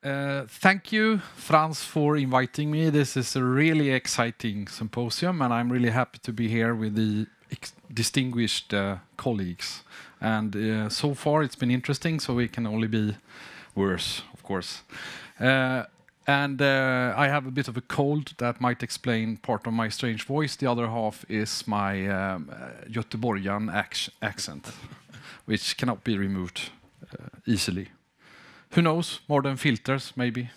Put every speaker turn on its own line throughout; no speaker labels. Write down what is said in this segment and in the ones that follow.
Thank you, Frans, for inviting me. This is a really exciting symposium, and I'm really happy to be here with the distinguished colleagues. And so far, it's been interesting, so it can only be worse, of course. I have a bit of a cold that might explain part of my strange voice. The other half is my Göteborgian accent, which cannot be removed easily. Who knows? Modern filters, maybe,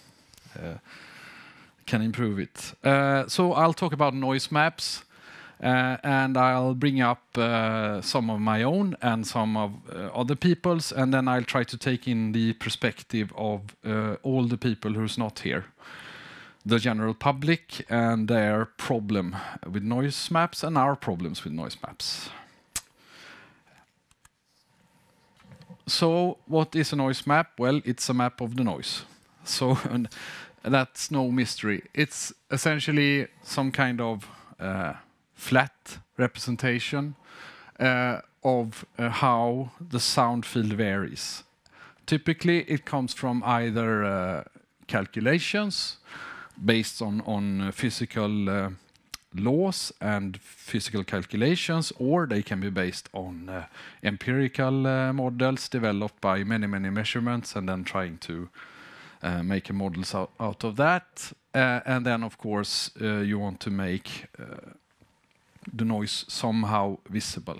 can improve it. So I'll talk about noise maps, and I'll bring up some of my own and some of other people's, and then I'll try to take in the perspective of all the people who's not here, the general public and their problem with noise maps and our problems with noise maps. So what is a noise map? Well, it's a map of the noise. So and that's no mystery. It's essentially some kind of flat representation of how the sound field varies. Typically, it comes from either calculations based on physical laws and physical calculations, or they can be based on empirical models developed by many measurements and then trying to make a models out of that. And then, of course, you want to make the noise somehow visible.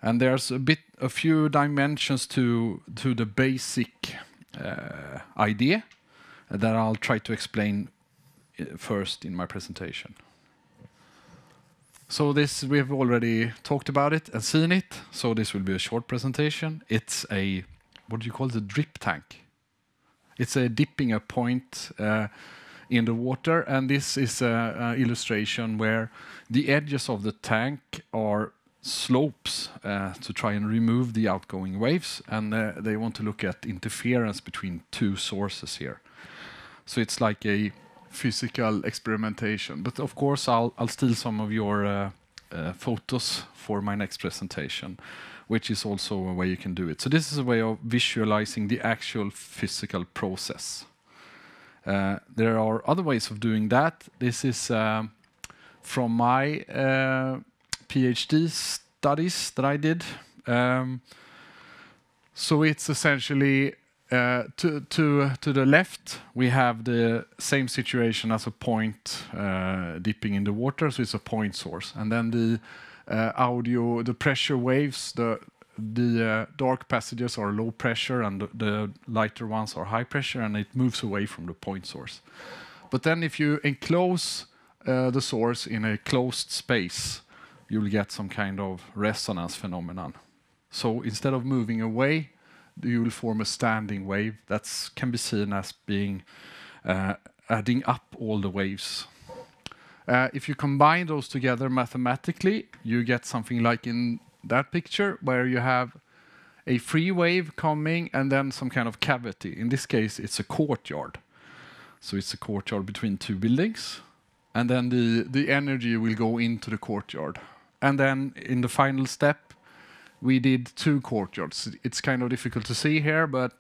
And there's a few dimensions to the basic idea that I'll try to explain first in my presentation. So this, we've already talked about it and seen it, so this will be a short presentation. It's a, what do you call it, a drip tank. It's a dipping a point in the water, and this is an illustration where the edges of the tank are slopes to try and remove the outgoing waves, and they want to look at interference between two sources here. So it's like a physical experimentation. But of course, I'll steal some of your photos for my next presentation, which is also a way you can do it. So this is a way of visualizing the actual physical process. There are other ways of doing that. This is from my PhD studies that I did. So it's essentially to the left, we have the same situation as a point dipping in the water, so it's a point source. And then the audio, the pressure waves, the dark passages are low pressure and the lighter ones are high pressure, and it moves away from the point source. But then if you enclose the source in a closed space, you'll get some kind of resonance phenomenon. So instead of moving away, you will form a standing wave that can be seen as being adding up all the waves. If you combine those together mathematically, you get something like in that picture, where you have a free wave coming and then some kind of cavity. In this case, it's a courtyard. So it's a courtyard between two buildings, and then the energy will go into the courtyard. And then in the final step, we did two courtyards. It's kind of difficult to see here, but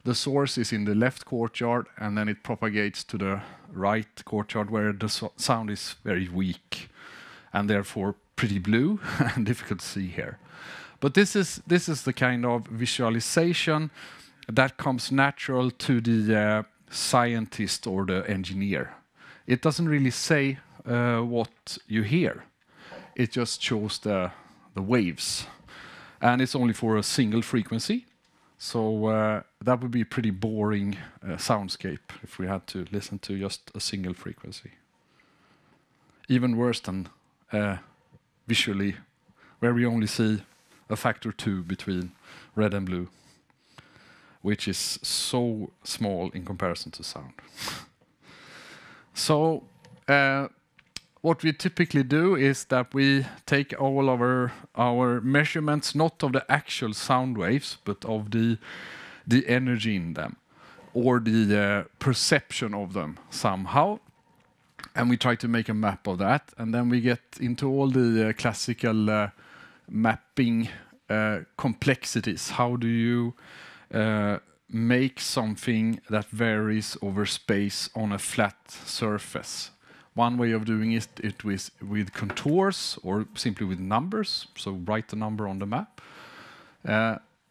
the source is in the left courtyard, and then it propagates to the right courtyard, where the sound is very weak and therefore pretty blue and difficult to see here. But this is the kind of visualization that comes natural to the scientist or the engineer. It doesn't really say what you hear. It just shows the waves. And it's only for a single frequency. So that would be a pretty boring soundscape if we had to listen to just a single frequency. Even worse than visually, where we only see a factor 2 between red and blue, which is so small in comparison to sound. So what we typically do is that we take all of our measurements, not of the actual sound waves, but of the energy in them, or the perception of them somehow. And we try to make a map of that. And then we get into all the classical mapping complexities. How do you make something that varies over space on a flat surface. One way of doing it with contours or simply with numbers, so write the number on the map.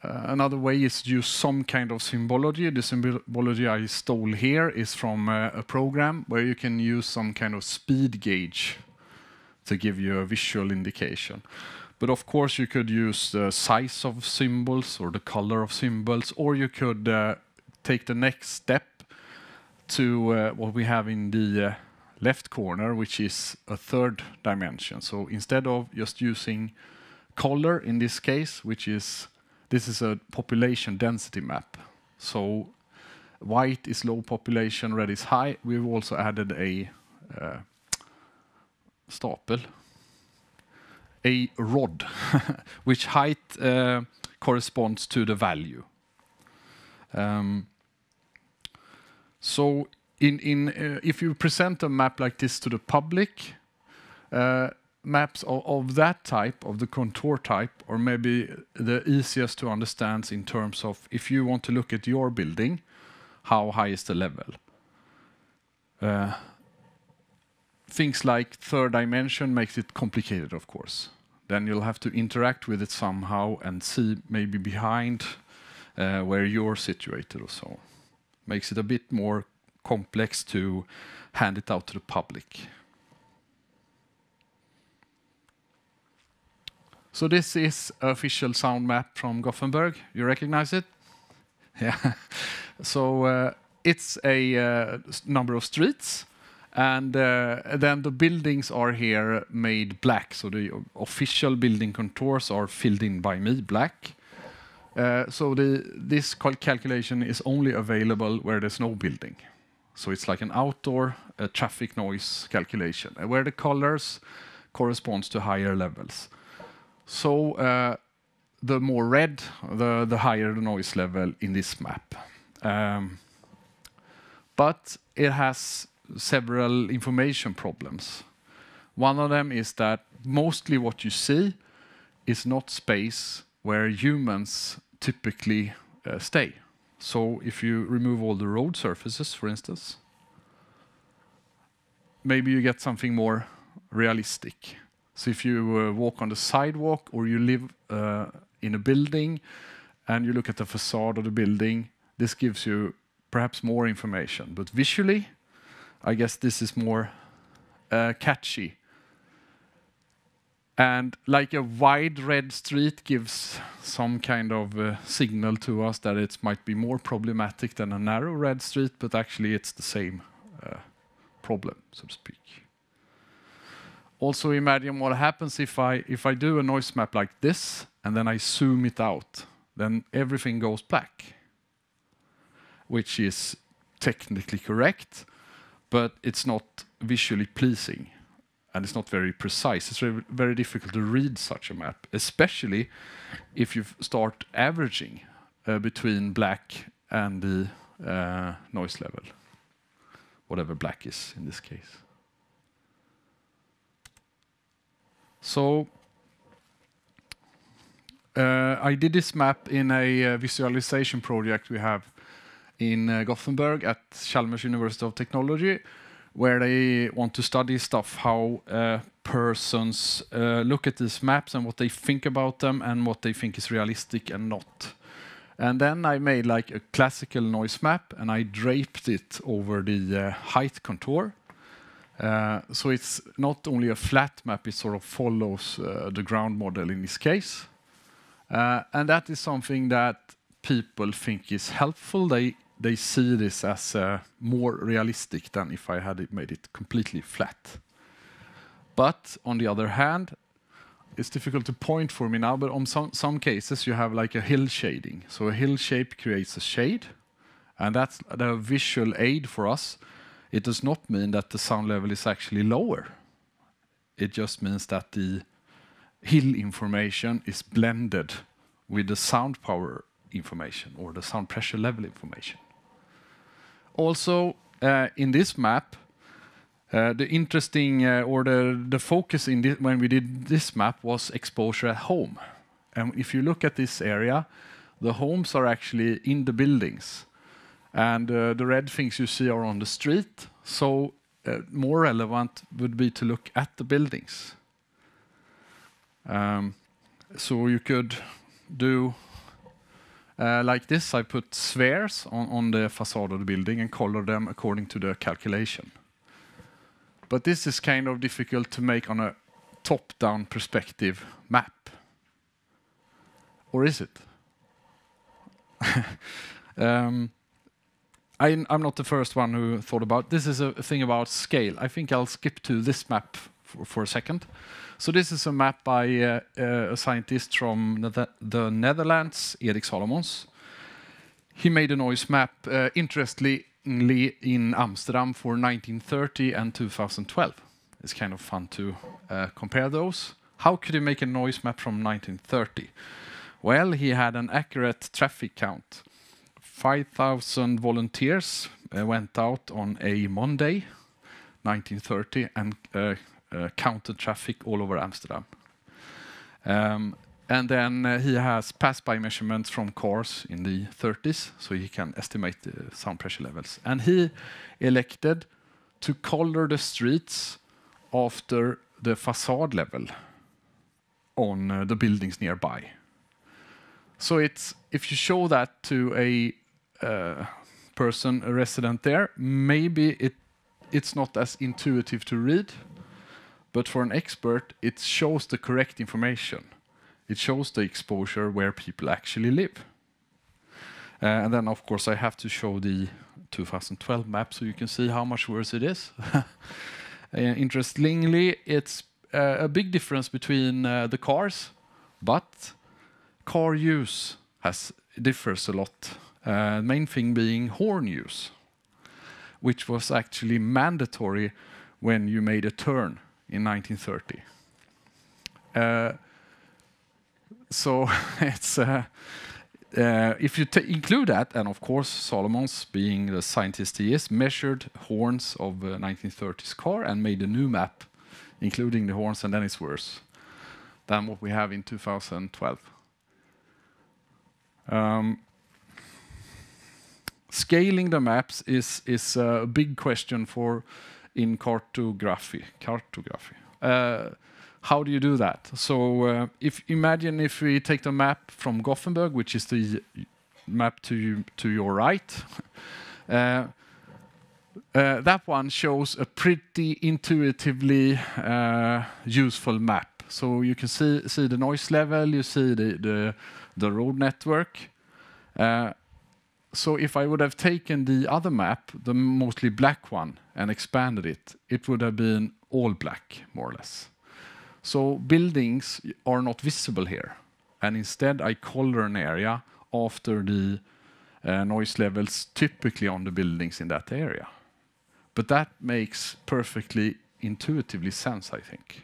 Another way is to use some kind of symbology. The symbology I stole here is from a program where you can use some kind of speed gauge to give you a visual indication. But of course you could use the size of symbols or the color of symbols, or you could take the next step to what we have in the left corner, which is a third dimension. So instead of just using color in this case, this is a population density map. So white is low population, red is high. We've also added a stapel, a rod, which height corresponds to the value. So if you present a map like this to the public, maps of that type, of the contour type, or maybe the easiest to understand in terms of if you want to look at your building, how high is the level? Things like third dimension makes it complicated, of course. Then you'll have to interact with it somehow and see maybe behind where you're situated or so. Makes it a bit more complex to hand it out to the public. So this is an official sound map from Gothenburg. You recognize it? Yeah. So it's a number of streets, and then the buildings are here made black. So the official building contours are filled in by me, black. So this calculation is only available where there's no building. So it's like an outdoor traffic noise calculation, where the colors corresponds to higher levels. So the more red, the higher the noise level in this map. But it has several information problems. One of them is that mostly what you see is not space where humans typically stay. So if you remove all the road surfaces, for instance, maybe you get something more realistic. So if you walk on the sidewalk or you live in a building and you look at the facade of the building, this gives you perhaps more information. But visually, I guess this is more catchy. And like a wide red street gives some kind of signal to us that it might be more problematic than a narrow red street, but actually it's the same problem, so to speak. Also imagine what happens if I do a noise map like this, and then I zoom it out, then everything goes black, which is technically correct, but it's not visually pleasing. And it's not very precise. It's very, very difficult to read such a map, especially if you start averaging between black and the noise level, whatever black is in this case. So I did this map in a visualization project we have in Gothenburg at Chalmers University of Technology, where they want to study stuff, how persons look at these maps and what they think about them and what they think is realistic and not. And then I made like a classical noise map and I draped it over the height contour. So it's not only a flat map, it sort of follows the ground model in this case. And that is something that people think is helpful. They see this as more realistic than if I had made it completely flat. But on the other hand, it's difficult to point for me now, but on some cases you have like a hill shading. So a hill shape creates a shade, and that's the visual aid for us. It does not mean that the sound level is actually lower. It just means that the hill information is blended with the sound power information or the sound pressure level information. Also, in this map, the interesting or the focus in when we did this map was exposure at home. And if you look at this area, the homes are actually in the buildings. And the red things you see are on the street. So more relevant would be to look at the buildings. So you could do like this. I put spheres on the facade of the building and color them according to the calculation. But this is kind of difficult to make on a top-down perspective map. Or is it? I'm not the first one who thought about this. Is a thing about scale. I think I'll skip to this map for a second. So this is a map by a scientist from the Netherlands, Erik Salomons. He made a noise map, interestingly, in Amsterdam for 1930 and 2012. It's kind of fun to compare those. How could he make a noise map from 1930? Well, he had an accurate traffic count. 5,000 volunteers went out on a Monday, 1930, and counted traffic all over Amsterdam. And then he has pass-by measurements from cars in the 30s, so he can estimate the sound pressure levels. And he elected to color the streets after the facade level on the buildings nearby. So it's, if you show that to a person, a resident there, maybe it's not as intuitive to read, but for an expert, it shows the correct information. It shows the exposure where people actually live. And then, of course, I have to show the 2012 map so you can see how much worse it is. Interestingly, it's a big difference between the cars, but car use differs a lot. Main thing being horn use, which was actually mandatory when you made a turn in 1930. So it's if you include that, and of course Salomons, being the scientist he is, measured horns of a 1930s car and made a new map, including the horns, and then it's worse than what we have in 2012. Scaling the maps is a big question in cartography. How do you do that? So imagine if we take the map from Gothenburg, which is the map to your right. That one shows a pretty intuitively useful map. So you can see the noise level, you see the road network. So if I would have taken the other map, the mostly black one, and expanded it, it would have been all black, more or less. So buildings are not visible here. And instead, I color an area after the noise levels typically on the buildings in that area. But that makes perfectly intuitively sense, I think.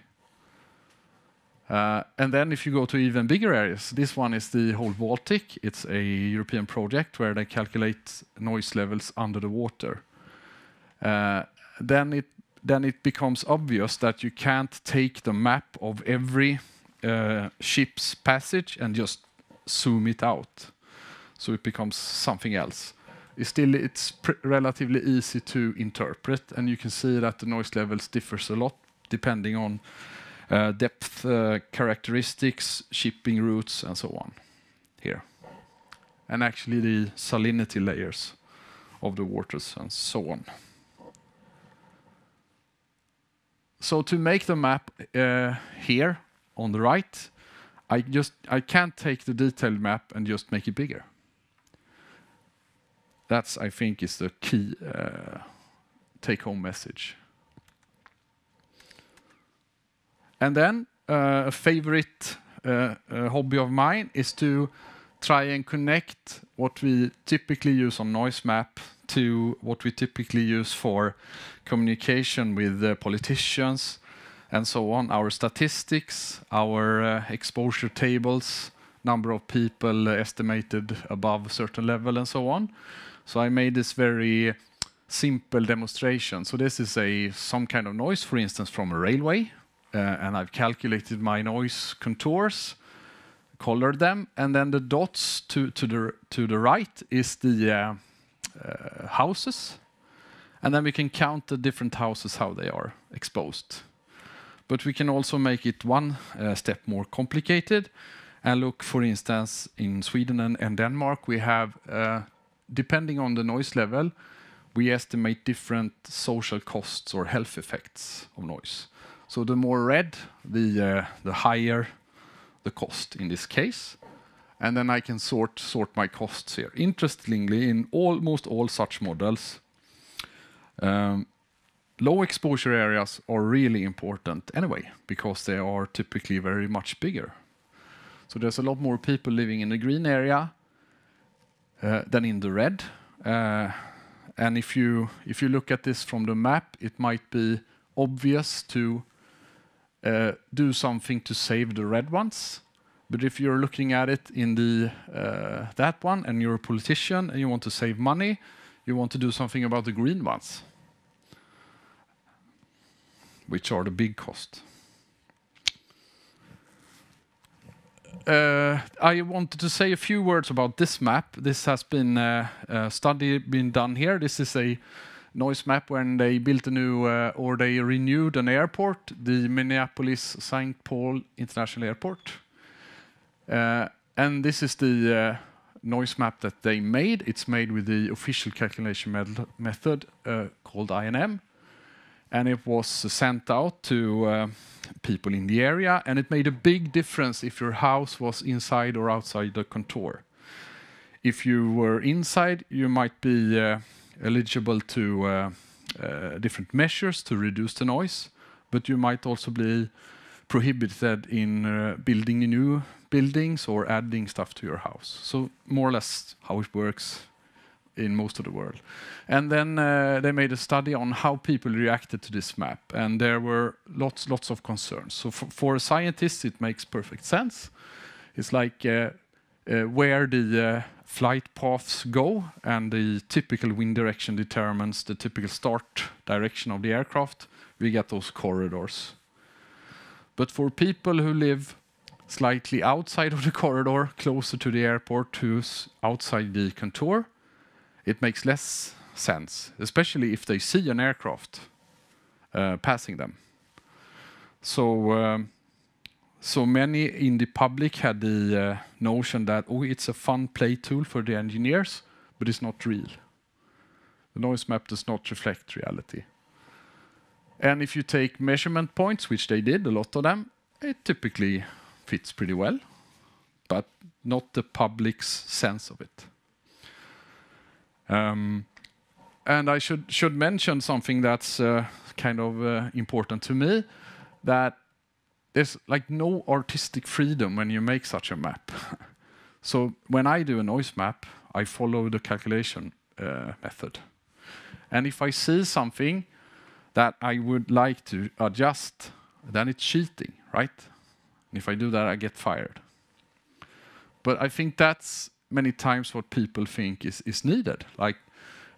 And then if you go to even bigger areas, this one is the whole Baltic. It's a European project where they calculate noise levels under the water. Then it becomes obvious that you can't take the map of every ship's passage and just zoom it out. So it becomes something else. It's relatively easy to interpret, and you can see that the noise levels differs a lot depending on depth characteristics, shipping routes, and so on here. And actually the salinity layers of the waters and so on. So to make the map here on the right, I can't take the detailed map and just make it bigger. That's, I think, is the key take-home message. And then a favorite hobby of mine is to try and connect what we typically use on noise map to what we typically use for communication with politicians and so on. Our statistics, our exposure tables, number of people estimated above a certain level and so on. So I made this very simple demonstration. So this is some kind of noise, for instance, from a railway. And I've calculated my noise contours, color them, and then the dots to the right is the houses, and then we can count the different houses, how they are exposed. But we can also make it one step more complicated and look, for instance, in Sweden and Denmark, we have, depending on the noise level, we estimate different social costs or health effects of noise. So the more red, the higher the cost in this case. And then I can sort my costs here. Interestingly, in almost all such models, low exposure areas are really important anyway, because they are typically very much bigger. So there's a lot more people living in the green area than in the red. And if you look at this from the map, it might be obvious to do something to save the red ones. But if you're looking at it in the that one, and you're a politician and you want to save money, you want to do something about the green ones, which are the big cost. I wanted to say a few words about this map. This has been a study been done here. This is a noise map when they built a new, or they renewed an airport, the Minneapolis-St. Paul International Airport. And this is the noise map that they made. It's made with the official calculation method called INM. And it was sent out to people in the area, and it made a big difference if your house was inside or outside the contour. If you were inside, you might be eligible to different measures to reduce the noise, but you might also be prohibited in building new buildings or adding stuff to your house. So more or less how it works in most of the world. And then they made a study on how people reacted to this map, and there were lots of concerns. So for a scientist, it makes perfect sense. It's like where the flight paths go, and the typical wind direction determines the typical start direction of the aircraft. We get those corridors. But for people who live slightly outside of the corridor, closer to the airport, who's outside the contour, it makes less sense, especially if they see an aircraft passing them. So many in the public had the notion that, oh, it's a fun play tool for the engineers, but it's not real. The noise map does not reflect reality. And if you take measurement points, which they did, a lot of them, it typically fits pretty well, but not the public's sense of it. And I should mention something that's kind of important to me, that there's like no artistic freedom when you make such a map. So when I do a noise map, I follow the calculation method. And if I see something that I would like to adjust, then it's cheating, right? And if I do that, I get fired. But I think that's many times what people think is needed. Like,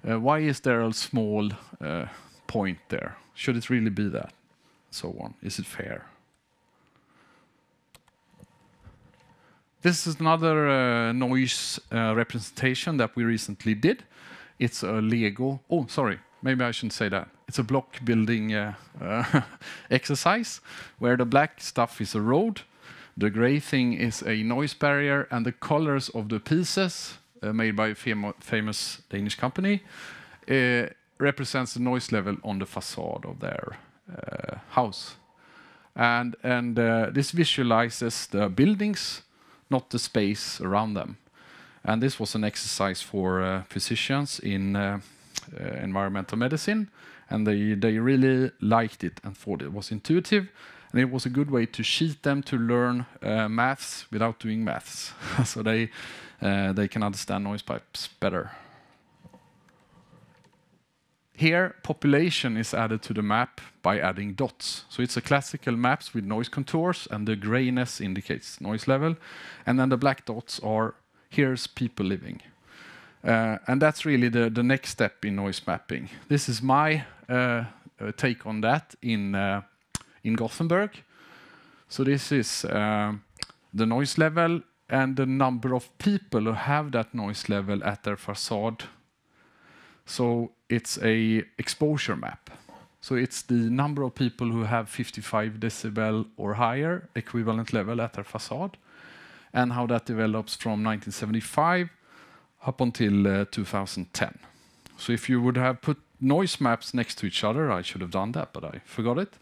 why is there a small point there? Should it really be that? So on. Is it fair? This is another noise representation that we recently did. It's a Lego. Oh, sorry. Maybe I shouldn't say that. It's a block building exercise where the black stuff is a road, the gray thing is a noise barrier, and the colors of the pieces made by a famous Danish company represents the noise level on the facade of their house. And this visualizes the buildings, not the space around them. And this was an exercise for physicians in environmental medicine, and they really liked it and thought it was intuitive, and it was a good way to cheat them to learn maths without doing maths. So they can understand noise pipes better. Here, population is added to the map by adding dots. So it's a classical maps with noise contours, and the grayness indicates noise level, and then the black dots are, here's people living. And that's really the next step in noise mapping. This is my take on that in Gothenburg. So this is the noise level and the number of people who have that noise level at their facade. So it's a exposure map. So it's the number of people who have 55 decibel or higher equivalent level at their facade, and how that develops from 1975 up until 2010. So if you would have put noise maps next to each other, I should have done that, but I forgot it,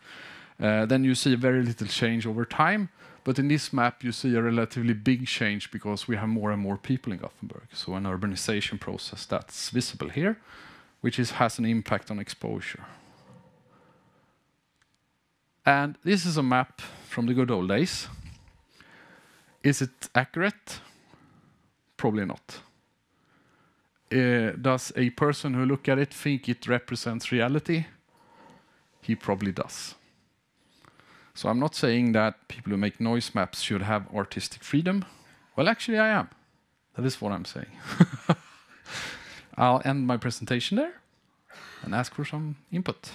then you see very little change over time. But in this map, you see a relatively big change because we have more and more people in Gothenburg. So an urbanization process that's visible here, which has an impact on exposure. And this is a map from the good old days. Is it accurate? Probably not. Does a person who look at it think it represents reality? He probably does. So I'm not saying that people who make noise maps should have artistic freedom. Well, actually, I am. That is what I'm saying. I'll end my presentation there and ask for some input.